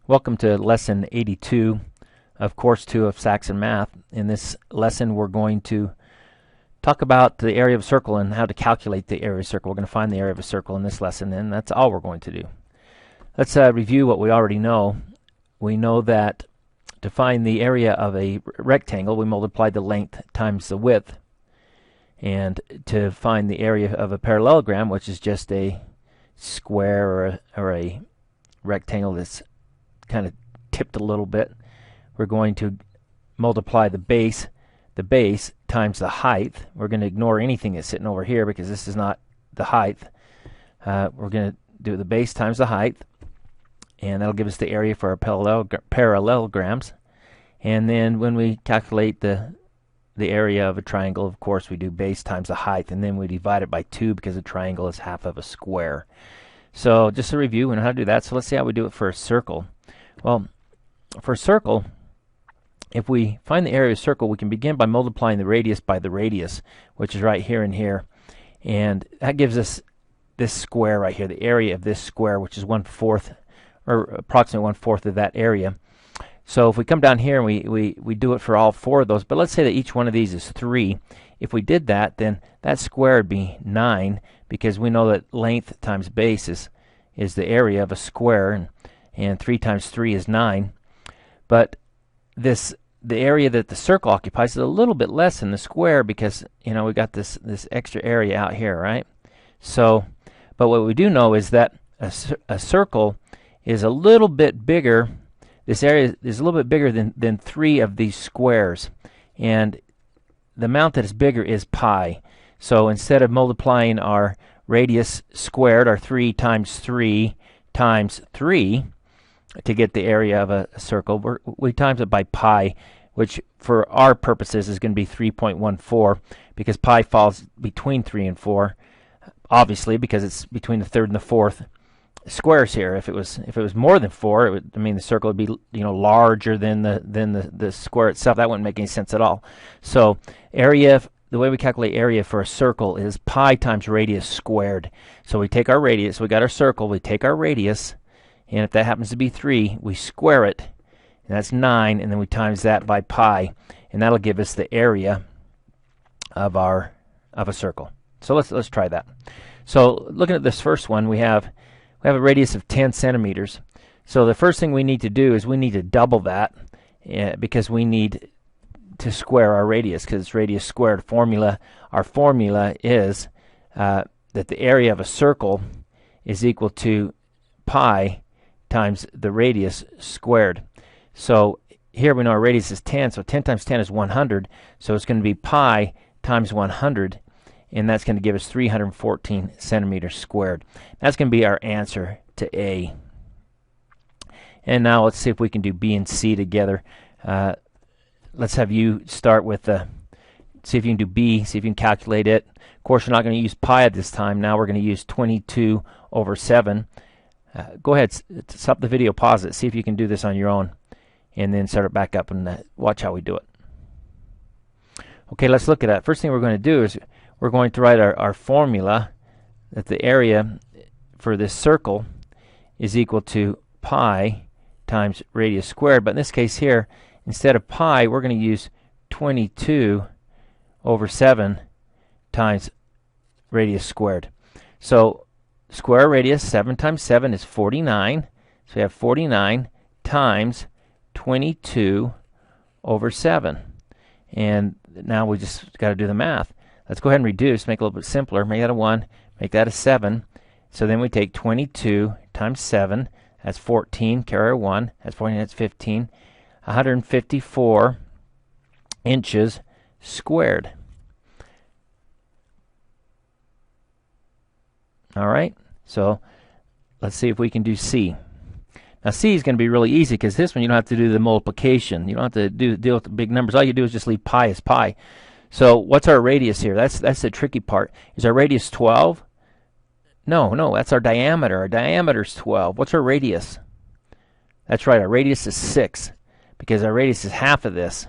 Welcome to Lesson 82 of Course 2 of Saxon Math. In this lesson we're going to talk about the area of a circle and how to calculate the area of a circle. We're going to find the area of a circle in this lesson, and that's all we're going to do. Let's review what we already know. We know that to find the area of a rectangle we multiply the length times the width, and to find the area of a parallelogram, which is just a square or a rectangle that's kind of tipped a little bit, we're going to multiply the base times the height. We're going to ignore anything that's sitting over here because this is not the height. We're going to do the base times the height, and that'll give us the area for our parallelograms. And then when we calculate the area of a triangle, of course we do base times the height, and then we divide it by 2 because a triangle is half of a square. So just a review, we know how to do that. So let's see how we do it for a circle. Well, for a circle, if we find the area of a circle, we can begin by multiplying the radius by the radius, which is right here and here. And that gives us this square right here, the area of this square, which is 1/4, or approximately 1/4 of that area. So if we come down here and we do it for all 4 of those, but let's say that each one of these is 3. If we did that, then that square would be 9, because we know that length times base is the area of a square, and 3 times 3 is 9. But the area that the circle occupies is a little bit less than the square, because we got this extra area out here, right? So, but what we do know is that a circle is a little bit bigger. This area is a little bit bigger than 3 of these squares, and the amount that is bigger is pi. So instead of multiplying our radius squared, our 3 times 3 times 3, to get the area of a circle, we times it by pi, which for our purposes is going to be 3.14, because pi falls between 3 and 4, obviously, because it's between the third and the fourth squares here. If it was more than 4, the circle would be larger than the square itself. That wouldn't make any sense at all. So area, the way we calculate area for a circle is pi times radius squared. So we take our radius, we got our circle, we take our radius, and if that happens to be 3, we square it, and that's 9, and then we times that by pi, and that'll give us the area of a circle. So let's try that. So looking at this first one, we have a radius of 10 centimeters. So the first thing we need to do is we need to double that, because we need to square our radius, because it's radius squared. Our formula is that the area of a circle is equal to pi times the radius squared. So here we know our radius is 10, so 10 times 10 is 100, so it's going to be pi times 100, and that's going to give us 314 centimeters squared. That's going to be our answer to A. And now let's see if we can do B and C together. Let's have you start with see if you can do B, see if you can calculate it. Of course, we're not going to use pi at this time. Now we're going to use 22 over 7. Go ahead, stop the video, pause it, see if you can do this on your own, and then start it back up and watch how we do it. Okay, let's look at that. First thing we're going to do is we're going to write our formula that the area for this circle is equal to pi times radius squared. But in this case here, instead of pi, we're going to use 22 over 7 times radius squared. So square radius, 7 times 7 is 49. So we have 49 times 22 over 7. And now we just got to do the math. Let's go ahead and reduce, make it a little bit simpler. Make that a 1, make that a 7. So then we take 22 times 7, that's 14, carry a 1, that's 14, that's 15. 154 inches squared. All right, so let's see if we can do C. Now C is going to be really easy, because this one you don't have to do the multiplication. You don't have to deal with the big numbers. All you do is just leave pi as pi. So what's our radius here? That's the tricky part. Is our radius 12? No, that's our diameter. Our diameter is 12. What's our radius? That's right, our radius is 6, because our radius is half of this.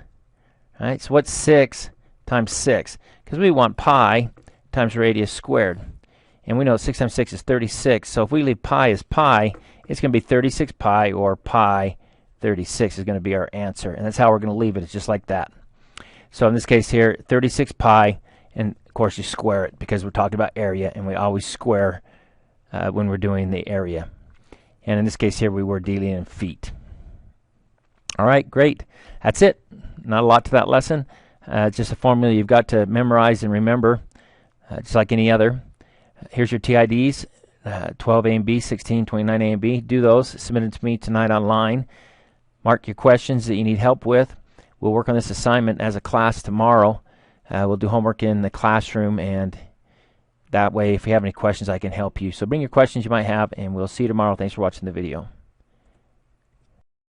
All right, so what's 6 times 6? Because we want pi times radius squared. And we know 6 times 6 is 36, so if we leave pi as pi it's going to be 36 pi, or pi 36 is going to be our answer. And that's how we're going to leave it. It's just like that. So in this case here, 36 pi, and of course you square it because we're talking about area, and we always square when we're doing the area. And in this case here, we were dealing in feet. All right, great. That's it. Not a lot to that lesson. It's just a formula you've got to memorize and remember, just like any other. Here's your TIDs, 12A and B, 16, 29A and B. Do those. Submit them to me tonight online. Mark your questions that you need help with. We'll work on this assignment as a class tomorrow. We'll do homework in the classroom, and that way, if you have any questions, I can help you. So bring your questions you might have, and we'll see you tomorrow. Thanks for watching the video.